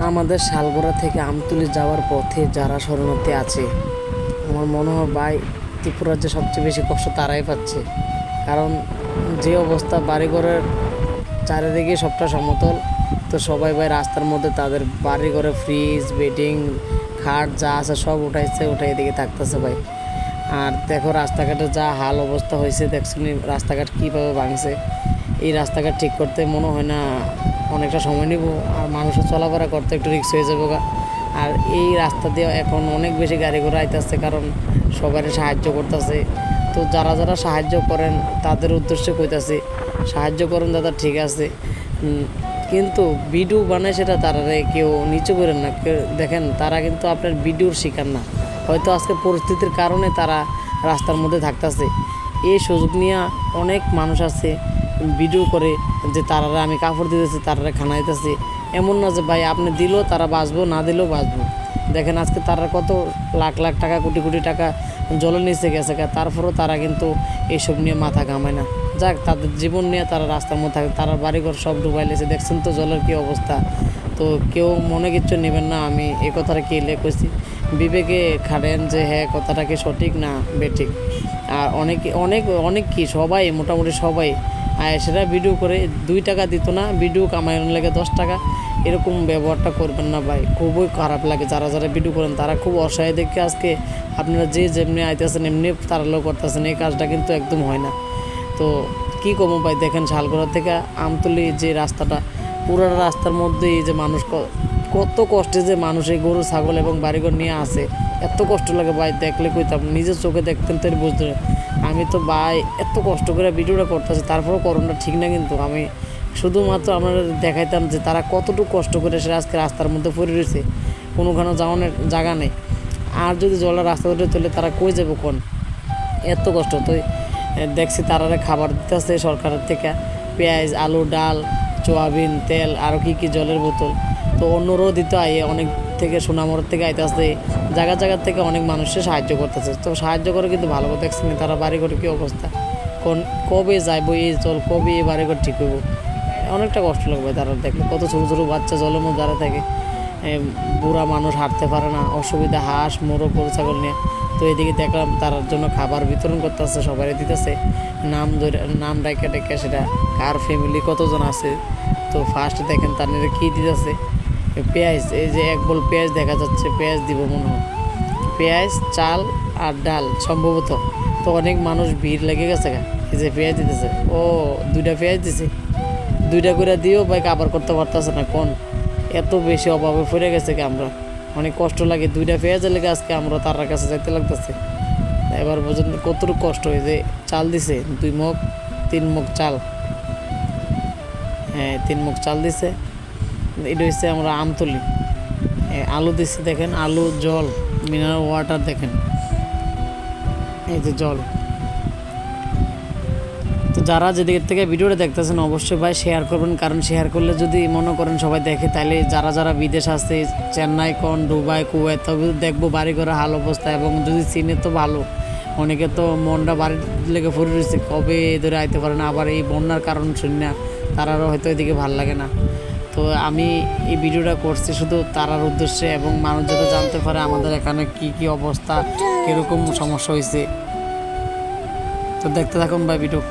আমাদের শালগড়া থেকে আমতলী যাওয়ার পথে যারা শরণার্থী আছে, আমার মনে হয় ভাই ত্রিপুরার যে সবচেয়ে বেশি কষ্ট তারাই পাচ্ছে। কারণ যে অবস্থা, বাড়িঘরের চারিদিকে সবটা সমতল, তো সবাই ভাই রাস্তার মধ্যে তাদের বাড়িঘরে ফ্রিজ, বেডিং, খাট যা আছে সব উঠাই এদিকে থাকতেছে ভাই। আর দেখো রাস্তাঘাটে যা হাল অবস্থা হয়েছে, দেখছুনি রাস্তাঘাট কীভাবে ভাঙছে। এই রাস্তাঘাট ঠিক করতে মনে হয় না অনেকটা সময় নিব, আর মানুষের চলাফেরা করতে একটু রিস্ক হয়ে যাবে। আর এই রাস্তা দিয়ে এখন অনেক বেশি গাড়ি ঘোড়া আইতেছে, কারণ সবাই সাহায্য করতেছে। তো যারা যারা সাহায্য করেন তাদের উদ্দেশ্যে কইতাছে, সাহায্য করেন দাদা, ঠিক আছে, কিন্তু ভিডিও বানায় সেটা তারা কেউ নিচু করেন না। দেখেন তারা কিন্তু আপনার ভিডিওর শিকার না, হয়তো আজকে পরিস্থিতির কারণে তারা রাস্তার মধ্যে থাকতেছে। এই সুযোগ নিয়ে অনেক মানুষ আছে ভিডিও করে যে তারারা আমি কাপড় দিতেছি, তারারা খানা দিতেছি। এমন না যে ভাই আপনি দিলেও তারা বাঁচবো, না দিলেও বাঁচবো। দেখেন আজকে তারা কত লাখ লাখ টাকা, কোটি কোটি টাকা জলের নিচে গেছে, তারপরেও তারা কিন্তু এইসব নিয়ে মাথা ঘামায় না। যাক, তাদের জীবন নিয়ে তারা রাস্তার মধ্যে থাকে, তারা বাড়িঘর সব ডুবাইলেছে। দেখছেন তো জলের কী অবস্থা। তো কেউ মনে কিচ্ছু নেবেন না, আমি এই কথাটা কি লেখছি, বিবেকে খাটেন যে হ্যাঁ কথাটা কি সঠিক না বেঠিক। আর অনেকে অনেক অনেক কি সবাই, মোটামুটি সবাই সেটা ভিডিও করে 2 টাকা দিত না, ভিডিও কামানোর লাগে 10 টাকা। এরকম ব্যবহারটা করবেন না ভাই, খুবই খারাপ লাগে। যারা যারা ভিডিও করেন তারা খুব অসহায় দেখে আজকে আপনারা যে যেমনি আইতেছেন এমনি তারালো করতেছেন, এই কাজটা কিন্তু একদম হয় না। তো কী কমো ভাই, দেখেন শালগড়া থেকে আমতলী যে রাস্তাটা, পুরো রাস্তার মধ্যেই যে মানুষ কত কষ্টে যে মানুষ এই গরু ছাগল এবং বাড়িঘর নিয়ে আসে, এত কষ্ট লাগে ভাই। দেখলে কইতাম, নিজের চোখে দেখতেন তো বুঝতে। আমি তো ভাই এত কষ্ট করে ভিডিওটা করতেছি, তারপরেও করোনা ঠিক না, কিন্তু আমি শুধুমাত্র আমরা দেখাইতাম যে তারা কতটুকু কষ্ট করে সে আজকে রাস্তার মধ্যে পড়ে রয়েছে, কোনোখানে যাওয়ানোর জায়গা নেই। আর যদি জলের রাস্তা ধরে তুলে তারা কই যাবো কোন, এত কষ্ট। তো দেখছি তারা খাবার দিতেছে সরকারের থেকে, পেঁয়াজ, আলু, ডাল, সোয়াবিন, তেল, আরও কী জলের বোতল। তো অন্যরাও দিতে আইয়ে অনেক থেকে, সোনামোড় থেকে আইতেছে, জায়গা থেকে অনেক মানুষের সাহায্য করতেছে। তো সাহায্য করে কিন্তু ভালো কথা। দেখছি তারা বাড়িঘর কী অবস্থা, কবে যাইবো এই জল, কবে এই বাড়িঘর ঠিক হইব, অনেকটা কষ্ট লাগবে তারা দেখলে। কত ছোটো ছোটো বাচ্চা জলের মধ্যে দাঁড়া থাকে, বুড়া মানুষ হাঁটতে পারে না, অসুবিধা, হাঁস মোরগ গরু ছাগল নিয়ে। তো এদিকে দেখলাম তার জন্য খাবার বিতরণ করতেছে, সবাই দিতেছে, নাম ধরে নাম ডাইকা সেটা কার ফ্যামিলি কতজন আছে। তো ফার্স্ট দেখেন তার নিয়ে কী দিতেছে, পেঁয়াজ, এই যে 1 বল পেঁয়াজ দেখা যাচ্ছে, পেঁয়াজ দিব মনে হয়, পেঁয়াজ, চাল আর ডাল সম্ভবত। তো অনেক মানুষ ভিড় লেগে গেছে, এই যে পেঁয়াজ দিতেছে, ও 2টা পেঁয়াজ দিছে, 2টা করে দিয়েও ভাই কাবার করতে পারতেছে না। কোন এত বেশি অভাবে পড়ে গেছে কি আমরা, অনেক কষ্ট লাগে। 2টা পেঁয়াজের লেগে আজকে আমরা তার কাছে যাইতে লাগতেছে। এবার বোঝেন কতটুকু কষ্ট হয়। যে চাল দিছে 2 মগ, 3 মগ চাল, হ্যাঁ 3 মগ চাল দিছে। এটা হচ্ছে আমরা আমতলী। আলু দিচ্ছে দেখেন, আলু, জল, মিনারেল ওয়াটার দেখেন, এই যে জল। তো যারা যেদিকে থেকে ভিডিওটা দেখতেছেন অবশ্যই ভাই শেয়ার করবেন, কারণ শেয়ার করলে যদি মনে করেন সবাই দেখে, তাহলে যারা যারা বিদেশ আছে, চেন্নাই কোন, দুবাই, কুয়েত, তবে দেখবো বাড়ি ঘরে হাল অবস্থা। এবং যদি চিনে তো ভালো, অনেকে তো মনটা বাড়ির লেগে পড়ে রয়েছে, কবে ধরে আইতে পারে না। আবার এই বন্যার কারণ শুনি না, তারারও হয়তো এদিকে ভাল লাগে না। তো আমি এই ভিডিওটা করছি শুধু তারার উদ্দেশ্যে, এবং মানুষ যাতে জানতে পারে আমাদের এখানে কি অবস্থা, কীরকম সমস্যা হয়েছে। তো দেখতে থাকুন ভাই ভিডিও।